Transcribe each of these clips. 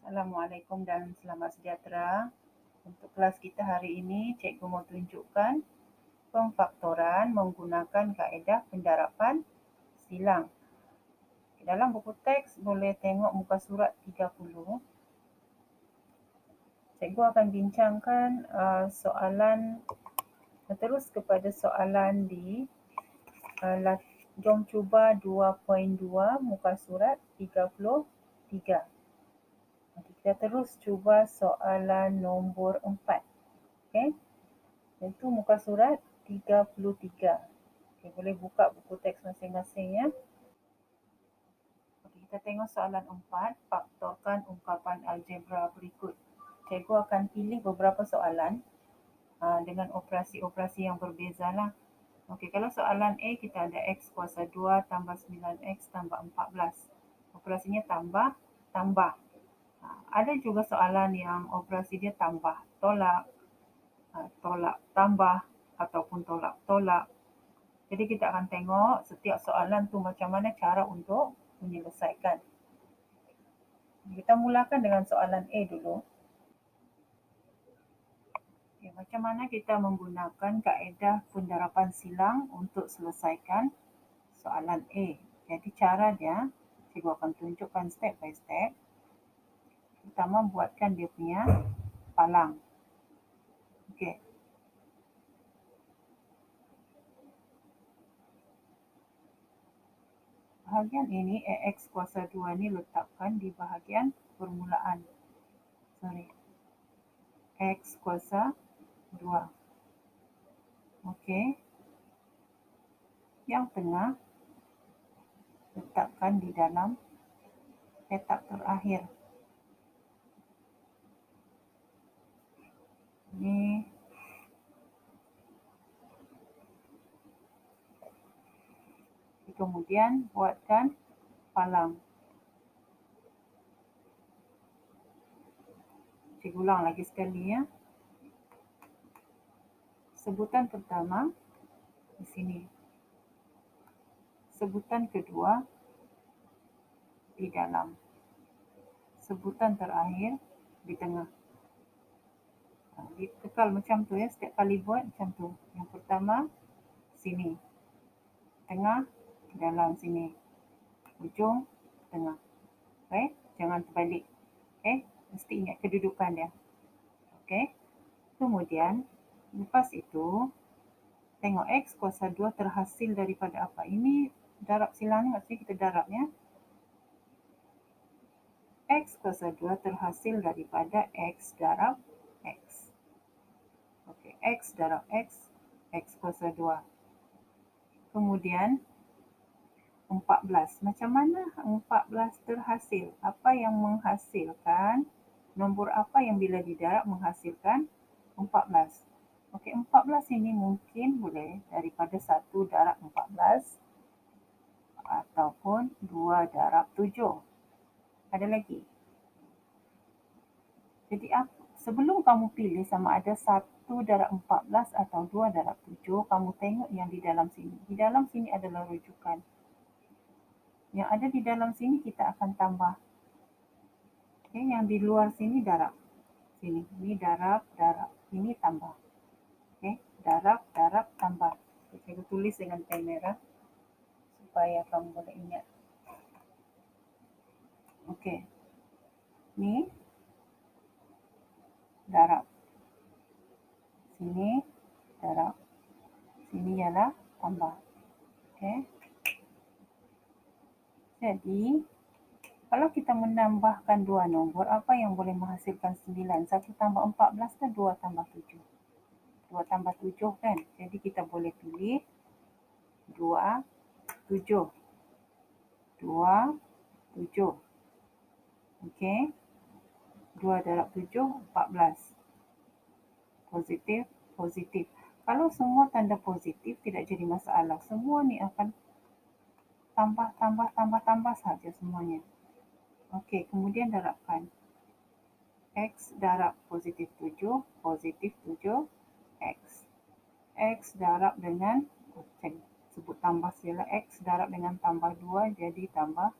Assalamualaikum dan selamat sejahtera. Untuk kelas kita hari ini, cikgu mau tunjukkan pemfaktoran menggunakan kaedah pendarapan silang. Dalam buku teks boleh tengok muka surat 30. Cikgu akan bincangkan soalan terus kepada soalan di jom cuba 2.2 muka surat 33. Kita terus cuba soalan nombor 4. Okey. Itu muka surat 33. Okey, boleh buka buku teks masing-masing ya. Okey, kita tengok soalan 4, faktorkan ungkapan algebra berikut. Cikgu akan pilih beberapa soalan dengan operasi-operasi yang berbeza lah. Okey, kalau soalan A kita ada X kuasa 2 tambah 9X tambah 14. Operasinya tambah, tambah. Ada juga soalan yang operasi dia tambah, tolak, tolak tambah ataupun tolak tolak. Jadi kita akan tengok setiap soalan tu macam mana cara untuk menyelesaikan. Kita mulakan dengan soalan A dulu. Okay, macam mana kita menggunakan kaedah pendarapan silang untuk selesaikan soalan A. Jadi cara dia, cikgu akan tunjukkan step by step. Pertama buatkan dia punya palang. Okey. Bahagian ini AX kuasa 2 ni letakkan di bahagian permulaan. X kuasa 2. Okey. Yang tengah letakkan di dalam petak terakhir. Ini kemudian buatkan palang. Cikgu ulang lagi sekali ya. Sebutan pertama di sini. Sebutan kedua di dalam. Sebutan terakhir di tengah. Dikekal macam tu ya, setiap kali buat macam tu. Yang pertama sini. Tengah, dalam sini. Ujung, tengah. Okay? Jangan terbalik. Okay? Mesti ingat kedudukan dia. Okay? Kemudian, lepas itu, tengok X kuasa 2 terhasil daripada apa? Ini darab silang ni maksudnya kita darabnya. X kuasa 2 terhasil daripada X darab X. Okay, X darab X, X kuasa 2. Kemudian, 14. Macam mana 14 terhasil? Apa yang menghasilkan? Nombor apa yang bila didarab menghasilkan 14? Okey, 14 ini mungkin boleh daripada 1 darab 14 ataupun 2 darab 7. Ada lagi. Jadi sebelum kamu pilih sama ada 1 darab 14 atau 2 darab 7, kamu tengok yang di dalam sini. Di dalam sini adalah rujukan. Yang ada di dalam sini kita akan tambah. Okay, yang di luar sini darab. Sini, ini darab, darab. Ini tambah. Okay, darab, darab, tambah. Saya tulis dengan pen merah supaya kamu boleh ingat. Okay. Ni darab. Sini darab. Sini ialah tambah. Okay. Jadi, kalau kita menambahkan dua nombor, apa yang boleh menghasilkan 9? 1 tambah 14 kan 2 tambah 7. 2 tambah 7 kan? Jadi kita boleh pilih 2, 7. 2, 7. Okey. 2 darab 7, 14. Positif, positif. Kalau semua tanda positif, tidak jadi masalah. Semua ni akan tambah, tambah, tambah, tambah saja semuanya. Okey, kemudian darabkan. X darab positif 7, positif 7, X. X darab dengan, saya sebut tambah sila, X darab dengan tambah 2, jadi tambah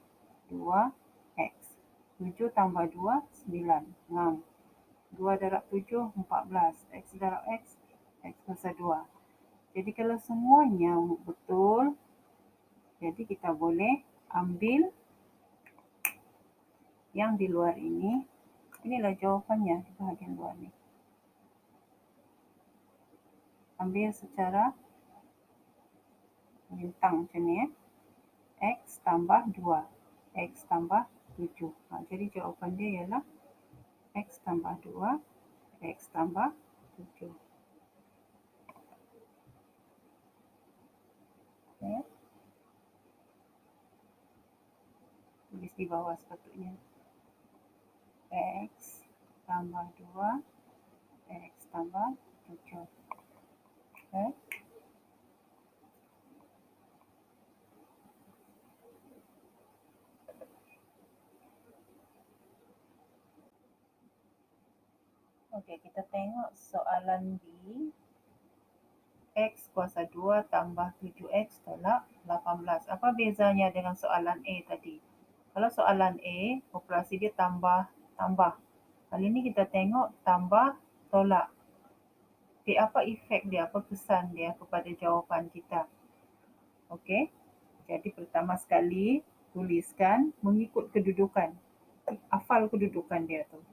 2, X. 7 tambah 2, 9. 6. 2 darab 7, 14. X darab X, X kuasa 2. Jadi kalau semuanya betul, jadi kita boleh ambil yang di luar ini. Inilah jawapannya di bahagian luar ni. Ambil secara bintang macam ni. X tambah 2. X tambah 7. Jadi jawapan dia ialah X tambah 2, X tambah 7. Okay. Tulis di bawah sepatutnya. X tambah 2, X tambah 7. Okay. Okey, kita tengok soalan B. X kuasa 2 tambah 7X tolak 18. Apa bezanya dengan soalan A tadi? Kalau soalan A, operasi dia tambah. Kali ini kita tengok tambah, tolak. Okey, apa efek dia, apa kesan dia kepada jawapan kita? Okey, jadi pertama sekali, tuliskan mengikut kedudukan. Hafal kedudukan dia tu.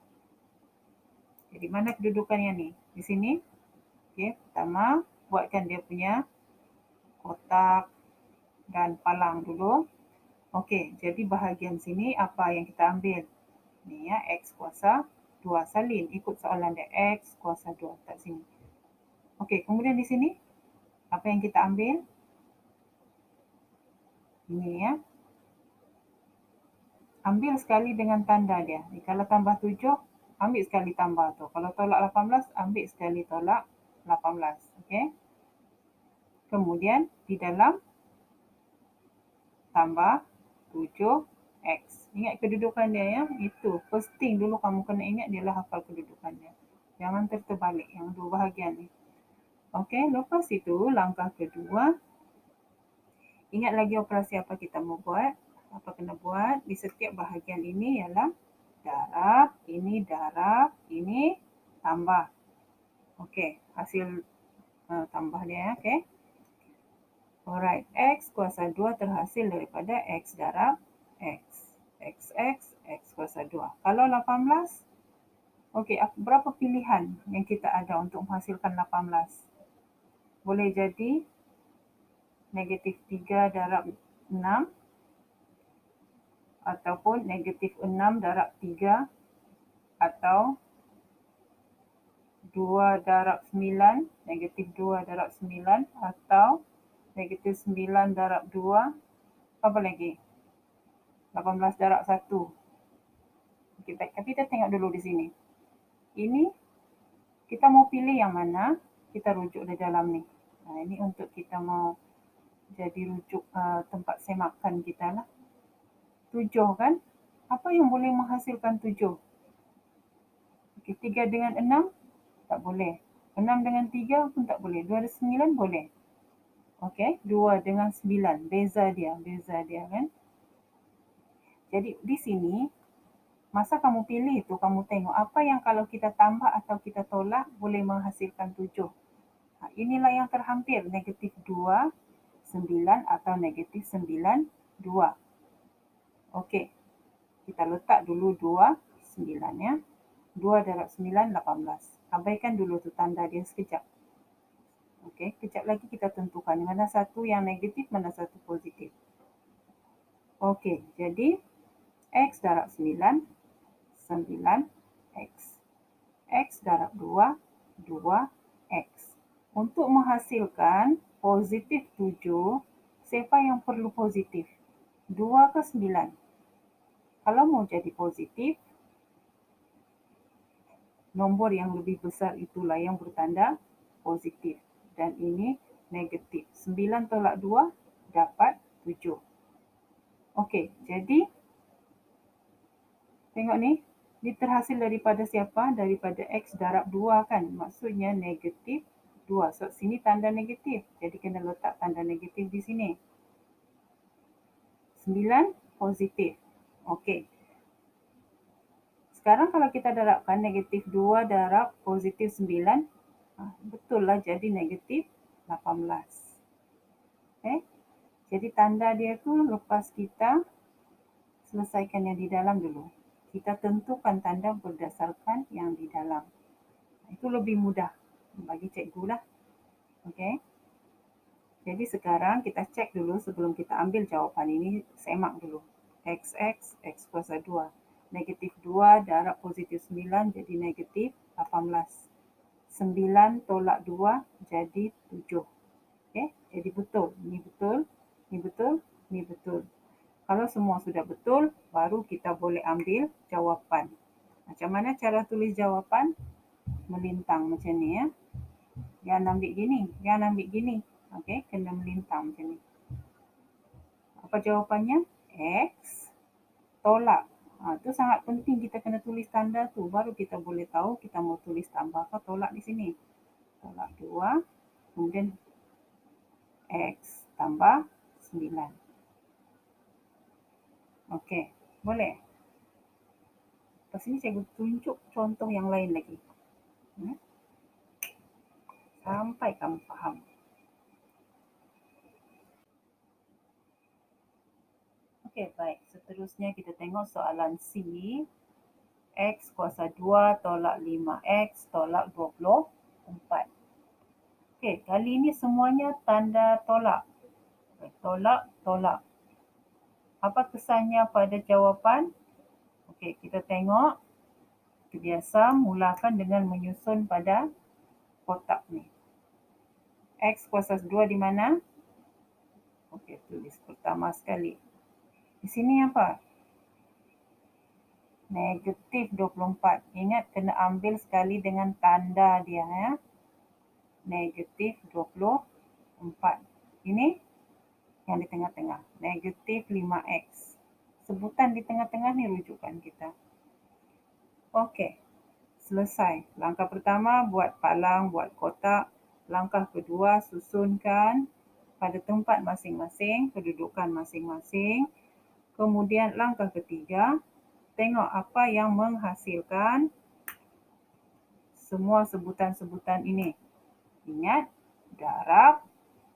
Jadi mana kedudukannya ni? Di sini. Okey, pertama buatkan dia punya kotak dan palang dulu. Okey, jadi bahagian sini apa yang kita ambil? Ni ya, X kuasa 2. Salin ikut soalan dia. X kuasa 2 kat sini. Okey, kemudian di sini apa yang kita ambil? Ini ya. Ambil sekali dengan tanda dia. Kalau tambah 7, ambil sekali tambah tu. Kalau tolak 18, ambil sekali tolak 18. Okey. Kemudian di dalam tambah 7X. Ingat kedudukan dia ya. Itu first thing dulu kamu kena ingat ialah hafal kedudukan dia. Jangan terbalik yang dua bahagian ni. Okey, lepas itu langkah kedua. Ingat lagi operasi apa kita mau buat. Apa kena buat di setiap bahagian ini ialah darab, ini tambah. Okey, hasil tambah dia. Okey. Alright, X kuasa 2 terhasil daripada X darab X. X kuasa 2. Kalau 18, okey, berapa pilihan yang kita ada untuk menghasilkan 18? Boleh jadi negatif 3 darab 6 ataupun negatif 6 darab 3 atau 2 darab 9, negatif 2 darab 9 atau negatif 9 darab 2, apa lagi? 18 darab 1. Tapi kita tengok dulu di sini. Ini kita mau pilih yang mana, kita rujuk di dalam ni. Ini untuk kita mau jadi rujuk tempat semakan kita lah. 7 kan? Apa yang boleh menghasilkan 7? Okay, 3 dengan 6 tak boleh. 6 dengan 3 pun tak boleh. 2 dengan 9 boleh. Okey, 2 dengan 9. Beza dia kan. Jadi di sini, masa kamu pilih tu, kamu tengok apa yang kalau kita tambah atau kita tolak boleh menghasilkan 7. Inilah yang terhampir, negatif 2, 9 atau negatif 9, 2. Okey, kita letak dulu 2, 9 ya. 2 darab 9, 18. Abaikan dulu tu tanda dia sekejap. Okey, kejap lagi kita tentukan mana satu yang negatif, mana satu positif. Okey, jadi X darab 9, 9X. X darab 2, 2X. Untuk menghasilkan positif 7, siapa yang perlu positif? 2 ke 9? Kalau mau jadi positif, nombor yang lebih besar itulah yang bertanda positif. Dan ini negatif. 9 tolak 2 dapat 7. Okey, jadi tengok ni. Dia terhasil daripada siapa? Daripada X darab 2 kan? Maksudnya negatif 2. So, sini tanda negatif. Jadi, kena letak tanda negatif di sini. 9 positif. Okey. Sekarang kalau kita darabkan negatif 2 darab positif 9, betul lah jadi negatif 18. Jadi tanda dia tu lepas kita selesaikan yang di dalam dulu. Kita tentukan tanda berdasarkan yang di dalam. Itu lebih mudah bagi cikgu lah. Okey. Jadi sekarang kita cek dulu sebelum kita ambil jawapan ini, semak dulu. XX, X kuasa 2. Negatif 2 darab positif 9 jadi negatif 18. 9 tolak 2 jadi 7. Jadi betul. Ini betul, ini betul, ini betul. Kalau semua sudah betul, baru kita boleh ambil jawapan. Macam mana cara tulis jawapan? Melintang macam ni ya. Jangan ambil gini, jangan ambil gini. Okey, kena melintang macam ni. Apa jawapannya? X tolak. Itu sangat penting kita kena tulis tanda tu. Baru kita boleh tahu kita mau tulis tambah atau tolak di sini. Tolak 2, kemudian X tambah 9. Okey, boleh. Lepas ini cikgu tunjuk contoh yang lain lagi. Sampai kamu faham. Okey, baik. Seterusnya kita tengok soalan C. X kuasa 2 tolak 5X tolak 24. Okey, kali ini semuanya tanda tolak. Tolak, tolak. Apa kesannya pada jawapan? Okey, kita tengok. Biasa mulakan dengan menyusun pada kotak ni. X kuasa 2 di mana? Okey, tulis pertama sekali. Di sini apa? Negatif 24. Ingat kena ambil sekali dengan tanda dia ya. Negatif 24. Ini yang di tengah-tengah. Negatif 5X. Sebutan di tengah-tengah ni rujukan kita. Okey. Selesai. Langkah pertama buat palang, buat kotak. Langkah kedua susunkan pada tempat masing-masing, kedudukan masing-masing. Kemudian langkah ketiga, tengok apa yang menghasilkan semua sebutan-sebutan ini. Ingat, darab,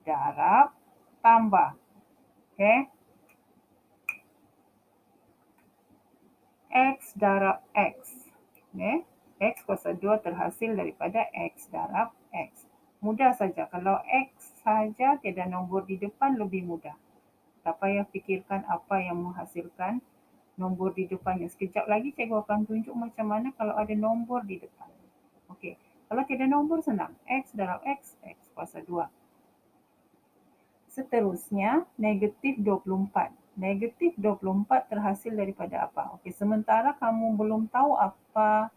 darab, tambah. Okey. X darab X. Okay. X kuasa 2 terhasil daripada X darab X. Mudah saja. Kalau X saja tiada nombor di depan, lebih mudah. Tak payah fikirkan apa yang menghasilkan nombor di depannya. Sekejap lagi cikgu akan tunjuk macam mana kalau ada nombor di depan. Okey. Kalau tiada nombor, senang. X darab X, X kuasa 2. Seterusnya, negatif 24. Negatif 24 terhasil daripada apa? Okey, sementara kamu belum tahu apa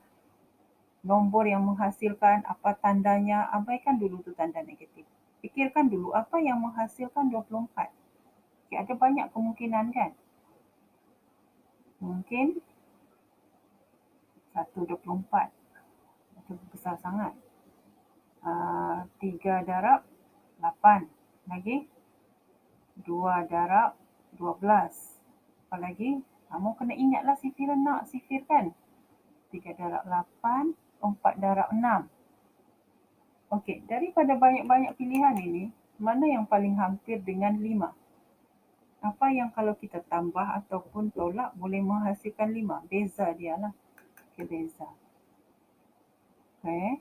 nombor yang menghasilkan, apa tandanya, abaikan dulu tu tanda negatif. Fikirkan dulu apa yang menghasilkan 24. Okay, ada banyak kemungkinan kan? Mungkin 1/24. Itu besar sangat. 3 darab 8. Lagi 2 darab 12. Apa lagi? Kamu kena ingatlah sifir nak, sifir kan? 3 darab 8, 4 darab 6. Okey, daripada banyak-banyak pilihan ini, mana yang paling hampir dengan 5? Apa yang kalau kita tambah ataupun tolak boleh menghasilkan 5? Beza dia lah. Okey, beza. Okey.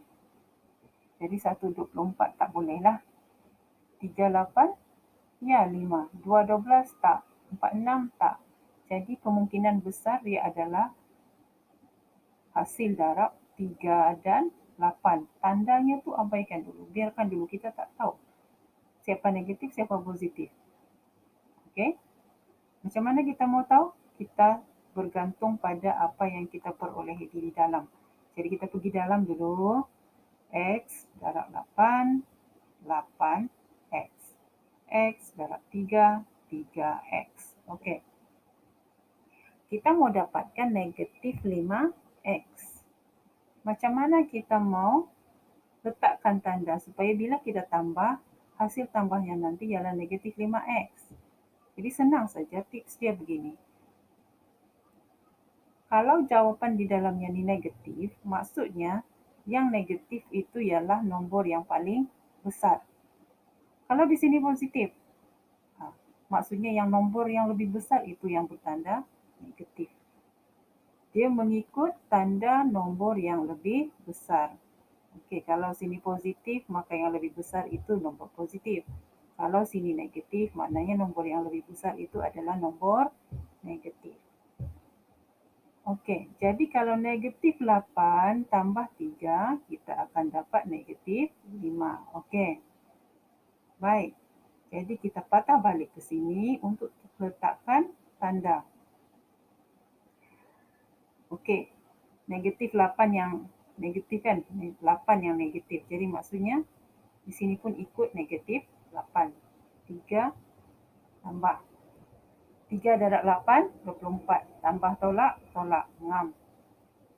Jadi 1/24 tak boleh lah. 3/8? Ya, 5. 2/12 tak. 4/6 tak. Jadi kemungkinan besar dia adalah hasil darab 3 dan 8. Tandanya tu abaikan dulu. Biarkan dulu. Kita tak tahu siapa negatif, siapa positif. Okey. Macam mana kita mau tahu? Kita bergantung pada apa yang kita perolehi di dalam. Jadi kita pergi dalam dulu. X darab 8, 8X. X darab 3, 3X. Okey. Kita mau dapatkan negatif 5X. Macam mana kita mau letakkan tanda supaya bila kita tambah, hasil tambahnya nanti ialah negatif 5X. Jadi senang saja, tips dia begini. Kalau jawapan di dalamnya ni negatif, maksudnya yang negatif itu ialah nombor yang paling besar. Kalau di sini positif, maksudnya yang nombor yang lebih besar itu yang bertanda negatif. Dia mengikut tanda nombor yang lebih besar. Okey, kalau sini positif, maka yang lebih besar itu nombor positif. Kalau sini negatif, maknanya nombor yang lebih besar itu adalah nombor negatif. Okey, jadi kalau negatif 8 tambah 3, kita akan dapat negatif 5. Okey. Baik. Jadi kita patah balik ke sini untuk letakkan tanda. Okey. Negatif 8 yang negatif kan? 8 yang negatif. Jadi maksudnya di sini pun ikut negatif 8. 3 tambah 3 darab 8, 24. Tambah tolak, tolak. Ngam.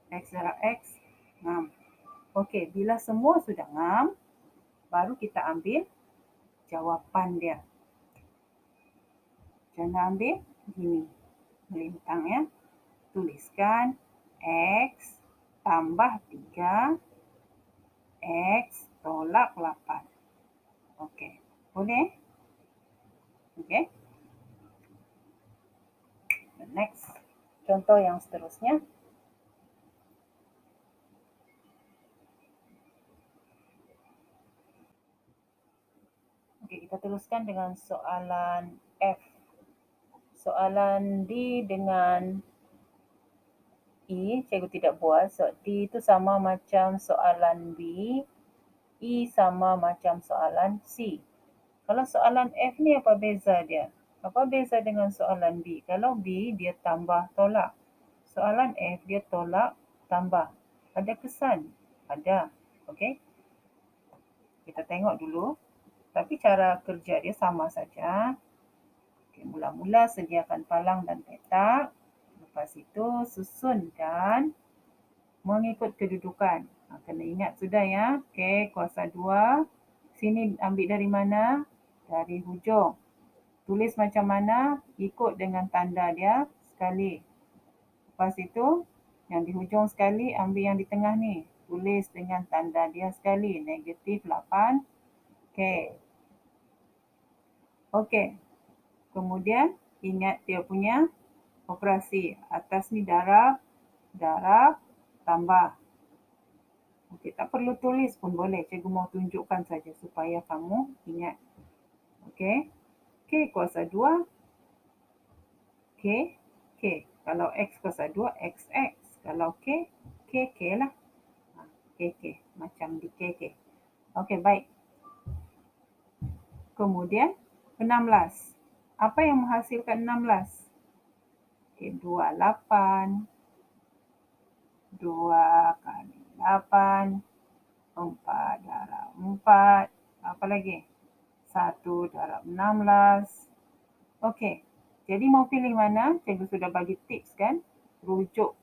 X darab X, ngam. Okey, bila semua sudah ngam, baru kita ambil jawapan dia. Jangan ambil gini. Melintang ya. Tuliskan X tambah 3, X tolak 8. Okey. Boleh? Okey. Next. Contoh yang seterusnya. Okey, kita teruskan dengan soalan F. Soalan D dengan E, cikgu tidak buat. So, D itu sama macam soalan B, E sama macam soalan C. Kalau soalan F ni apa beza dia? Apa beza dengan soalan B? Kalau B dia tambah tolak. Soalan F dia tolak tambah. Ada kesan? Ada. Okey. Kita tengok dulu. Tapi cara kerja dia sama saja. Okay, mula-mula sediakan palang dan petak. Lepas itu susun dan mengikut kedudukan. Kena ingat sudah ya. Okey, kuasa 2. Sini ambil dari mana? Dari hujung. Tulis macam mana? Ikut dengan tanda dia sekali. Lepas itu, yang di hujung sekali, ambil yang di tengah ni. Tulis dengan tanda dia sekali. Negatif 8. Okey. Okey. Kemudian, ingat dia punya operasi. Atas ni darab, darab, tambah. Okey, tak perlu tulis pun boleh. Cikgu mau tunjukkan saja supaya kamu ingat. Okey. K kuasa 2. K, K. Kalau X kuasa 2, XX. Kalau K, K lah. K. Macam di K. Okey, baik. Kemudian, 16. Apa yang menghasilkan 16? Okey, 28. 2 kali 8. 4 darab 4. Apa lagi? 1 darab 16. Okey. Jadi mau pilih mana? Cikgu sudah bagi tips kan? Rujuk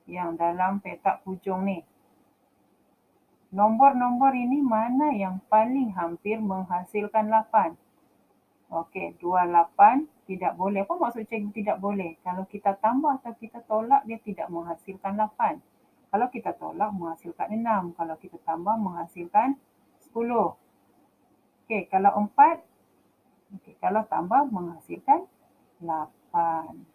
yang dalam petak hujung ni. Nombor-nombor ini mana yang paling hampir menghasilkan 8? Okey, 28 tidak boleh. Apa maksud cikgu tidak boleh? Kalau kita tambah atau kita tolak, dia tidak menghasilkan 8. Kalau kita tolak, menghasilkan 6. Kalau kita tambah, menghasilkan 10. Okey, kalau 4, kalau tambah, menghasilkan 8.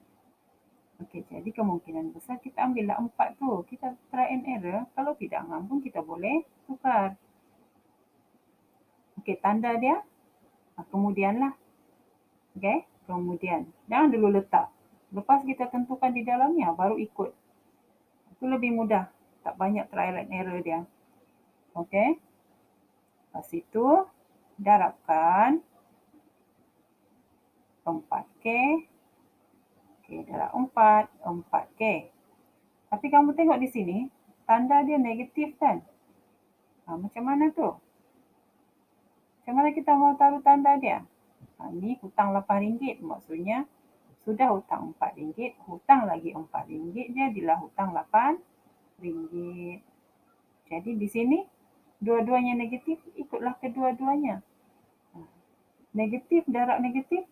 Okey, jadi kemungkinan besar kita ambillah 4 tu. Kita try and error. Kalau tidak ngam pun kita boleh tukar. Okey, tanda dia. Kemudianlah. Okey, kemudian. Jangan dulu letak. Lepas kita tentukan di dalamnya, baru ikut. Itu lebih mudah. Tak banyak trial and error dia. Okey. Lepas itu, darabkan 4K. Okey, darab 4, 4K. Tapi kamu tengok di sini, tanda dia negatif kan? Macam mana tu? Macam mana kita mau taruh tanda dia? Ni hutang RM8, maksudnya sudah hutang RM4, hutang lagi RM4, jadilah hutang RM8. Jadi di sini, dua-duanya negatif, ikutlah kedua-duanya. Negatif darab negatif,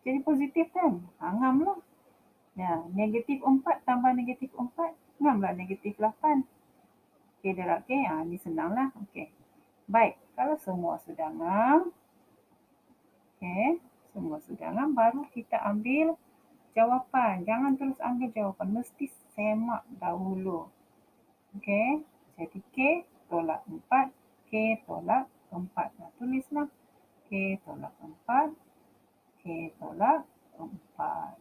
jadi positif kan? Ngam lah. Nah, negatif 4 tambah negatif 4, ngamlah negatif 8. Okey, darab K, ni senanglah. Okey. Baik, kalau semua sudah ngam, okey, semua sudah ngam, baru kita ambil jawapan. Jangan terus ambil jawapan, mesti semak dahulu. Okey, jadi K tolak 4, K tolak 4. Nah, tulislah K tolak 4, K tolak 4.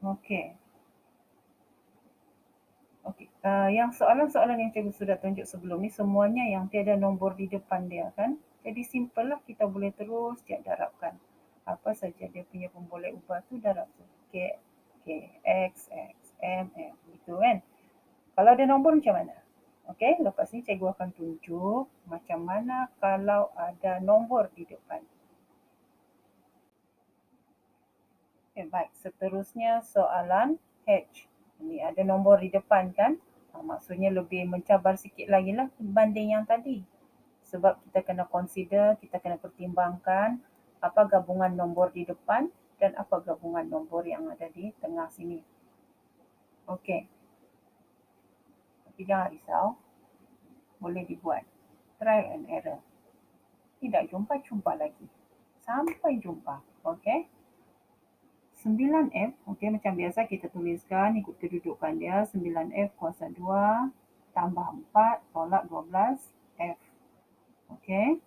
Okey. Okey, yang soalan-soalan yang cikgu sudah tunjuk sebelum ni semuanya yang tiada nombor di depan dia kan. Jadi simple lah, kita boleh terus darabkan. Apa saja dia punya pemboleh ubah tu darab K, K, X, X, M, M. Gitu kan. Kalau ada nombor macam mana? Okey, lepas ni cikgu akan tunjuk macam mana kalau ada nombor di depan. Okay, baik. Seterusnya soalan H. Ini ada nombor di depan kan? Maksudnya lebih mencabar sikit lagi lah berbanding yang tadi. Sebab kita kena consider, kita kena pertimbangkan apa gabungan nombor di depan dan apa gabungan nombor yang ada di tengah sini. Okey. Tapi jangan risau. Boleh dibuat. Try and error. Tidak jumpa, jumpa lagi. Sampai jumpa. Okey. 9F, okey, macam biasa kita tuliskan ikut kedudukan dia. 9F kuasa 2 tambah 4 tolak 12F. Okey.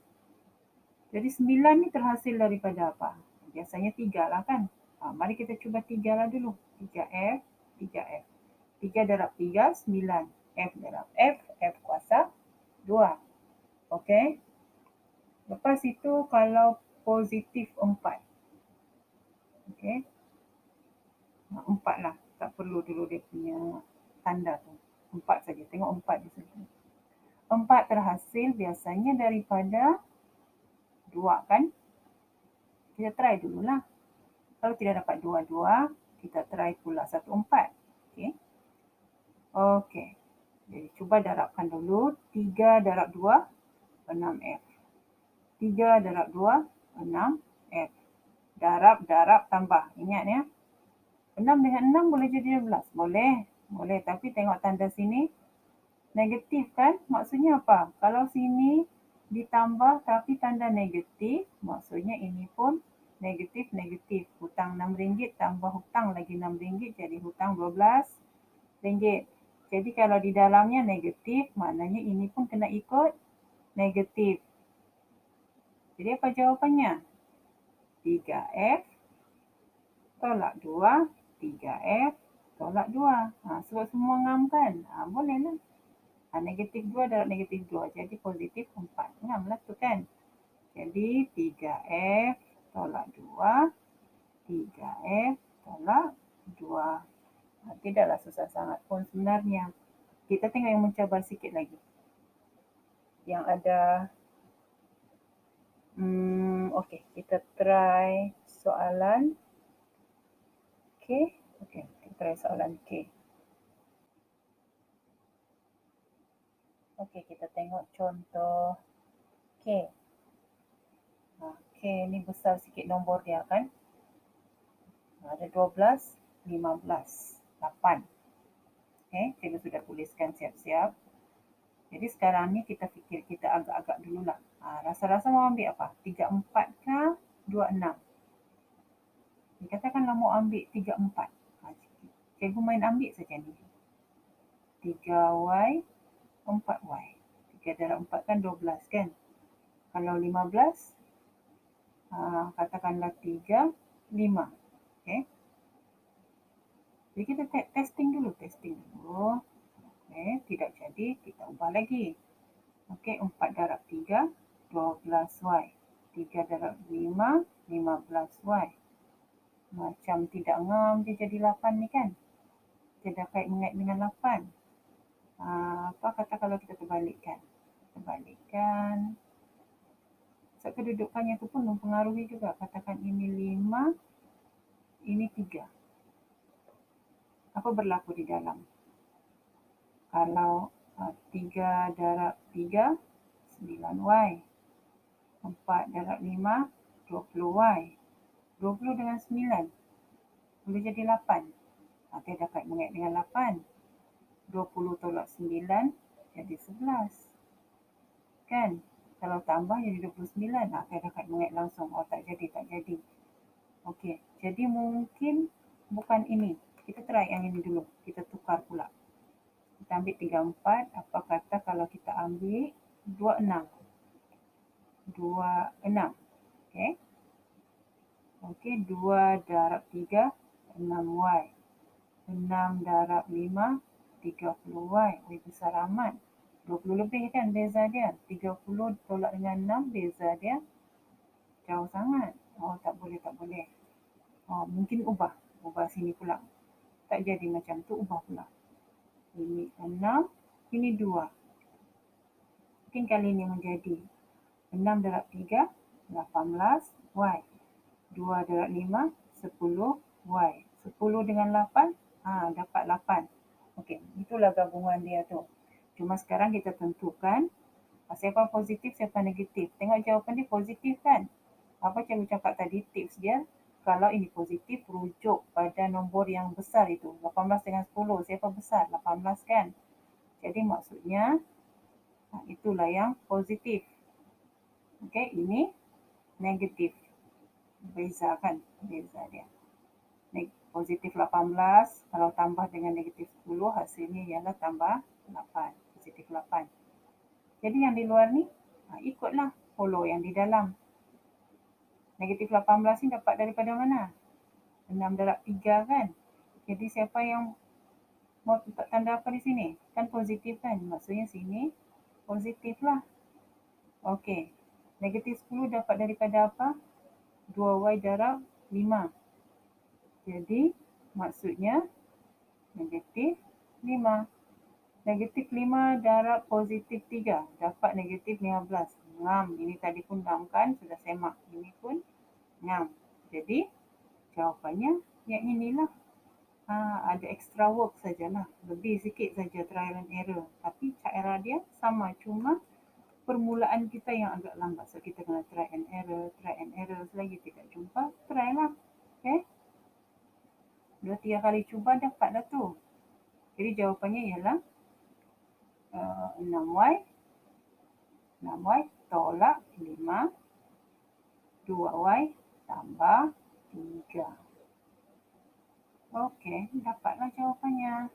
Jadi 9 ni terhasil daripada apa? Biasanya 3 lah kan? Mari kita cuba 3 lah dulu. 3F, 3F. 3 darab 3, 9. F darab F, F kuasa 2. Okey. Lepas itu kalau positif 4. Okey. 4 lah. Tak perlu dulu dia punya tanda tu. 4 saja. Tengok 4 di sini. 4 terhasil biasanya daripada 2 kan? Kita try dululah. Kalau tidak dapat 2, kita try pula 1, 4. Okey. Okey. Jadi cuba darabkan dulu. 3 darab 2, 6F. 3 darab 2, 6F. Darab, tambah. Ingat ya. 6 dengan 6 boleh jadi 12. Boleh. Boleh. Tapi tengok tanda sini. Negatif kan? Maksudnya apa? Kalau sini ditambah tapi tanda negatif, maksudnya ini pun negatif. Hutang RM6 tambah hutang lagi RM6 jadi hutang RM12. Jadi kalau di dalamnya negatif, maknanya ini pun kena ikut negatif. Jadi apa jawapannya? 3F tolak 2, 3F tolak 2. Sebab semua ngam kan? Bolehlah. Negatif 2 darab negatif 2. Jadi positif 4. Ngam lah tu kan? Jadi 3F tolak 2. 3F tolak 2. Tidaklah susah sangat pun sebenarnya. Kita tengok yang mencabar sikit lagi. Yang ada, okey, kita try soalan K. Okey, kita try soalan K. Okey, kita tengok contoh K. K ni besar sikit nombor dia kan. Ada 12, 15, 8. Okay, cikgu sudah tuliskan siap-siap. Jadi sekarang ni kita fikir, kita agak-agak dululah. Rasa-rasa mau ambil apa? 34 ke 26? Katakanlah mau ambil 34. Cikgu main ambil saja ni. 3Y, 4Y. 3 darab 4 kan 12 kan? Kalau 15, katakanlah 3, 5. Okay. Jadi kita testing dulu. Okay, tidak jadi, kita ubah lagi. Okey, 4 darab 3, 12Y. 3 darab 5, 15Y. Macam tidak ngam dia jadi 8 ni kan? Tidak kait mengait dengan 8. Apa kata kalau kita terbalikkan? So, kedudukannya tu pun mempengaruhi juga. Katakan ini 5, ini 3. Apa berlaku di dalam? Kalau 3 darab 3, 9Y. 4 darab 5, 20Y. 20 dengan 9. Boleh jadi 8. Okey, dapat mengait dengan 8. 20 tolak 9 jadi 11. Kan? Kalau tambah jadi 29. Okey, dapat mengait langsung. Oh, tak jadi, tak jadi. Okey, jadi mungkin bukan ini. Kita try yang ini dulu. Kita tukar pula. Kita ambil 34. Apa kata kalau kita ambil 26? 26. Okey. Okey, 2 darab 3, 6Y. 6 darab 5, 30Y. Wih, besar amat. 20 lebih kan beza dia. 30 tolak dengan 6, beza dia jauh sangat. Oh, tak boleh, tak boleh. Oh, mungkin ubah. Ubah sini pula. Tak jadi macam tu, ubah pula. Ini 6, ini 2. Mungkin kali ini menjadi 6 darab 3, 18Y. 2 darab 5, 10Y. 10 dengan 8, dapat 8. Okey, itulah gabungan dia tu. Cuma sekarang kita tentukan siapa positif, siapa negatif. Tengok jawapan dia positif kan? Apa cikgu cakap tadi, tips dia, kalau ini positif, rujuk pada nombor yang besar itu. 18 dengan 10, siapa besar? 18 kan? Jadi maksudnya, itulah yang positif. Okey, ini negatif. Beza kan? Beza dia. Positif 18, kalau tambah dengan negatif 10, hasilnya ialah tambah 8. Positif 8. Jadi yang di luar ni, ikutlah follow yang di dalam. Negatif 18 ni dapat daripada mana? 6 darab 3 kan? Jadi siapa yang mau letak tanda apa di sini? Kan positif kan? Maksudnya sini positif lah. Okey. Negatif 10 dapat daripada apa? 2Y darab 5. Jadi maksudnya negatif 5. Negatif 5 darab positif 3. Dapat negatif 15. Ngam. Ini tadi pun ngam kan? Sudah semak. Ini pun ngam. Jadi jawapannya yang inilah. Ada extra work sajalah. Lebih sikit saja trial and error. Tapi cara dia sama. Cuma permulaan kita yang agak lambat. So kita kena try and error. Selagi tidak jumpa, try lah. Okay? 2-3 kali cuba dapat dah tu. Jadi jawapannya ialah 6Y. 6Y tolak 5. 2Y tambah 3. Okey, dapatlah jawapannya.